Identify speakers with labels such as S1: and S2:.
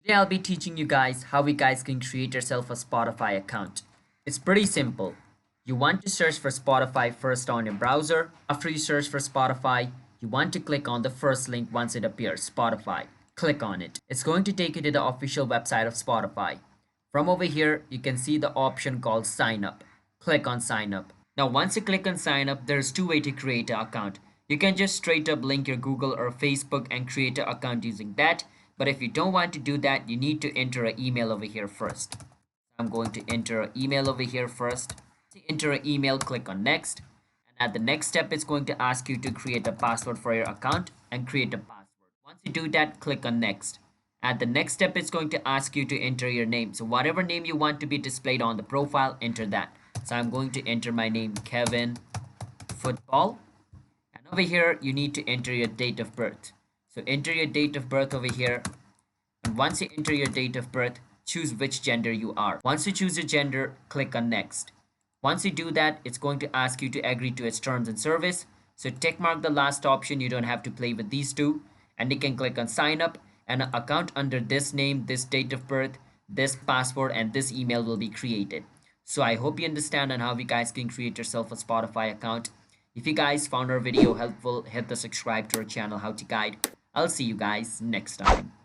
S1: Today I'll be teaching you guys how you guys can create yourself a Spotify account. It's pretty simple. You want to search for Spotify first on your browser. After you search for Spotify, you want to click on the first link once it appears, Spotify. Click on it. It's going to take you to the official website of Spotify. From over here, you can see the option called sign up. Click on sign up. Now once you click on sign up, there's two ways to create an account. You can just straight up link your Google or Facebook and create an account using that. But if you don't want to do that, you need to enter an email over here first. I'm going to enter an email over here first. To enter an email, click on next. And at the next step, it's going to ask you to create a password for your account and create a password. Once you do that, click on next. At the next step, it's going to ask you to enter your name. So whatever name you want to be displayed on the profile, enter that. So I'm going to enter my name, Kevin Football. And over here, you need to enter your date of birth. So enter your date of birth over here. And once you enter your date of birth, choose which gender you are. Once you choose your gender, click on next. Once you do that, it's going to ask you to agree to its terms and service. So tick mark the last option. You don't have to play with these two. And you can click on sign up, and an account under this name, this date of birth, this password, and this email will be created. So I hope you understand on how you guys can create yourself a Spotify account. If you guys found our video helpful, hit the subscribe to our channel, How to Guide. I'll see you guys next time.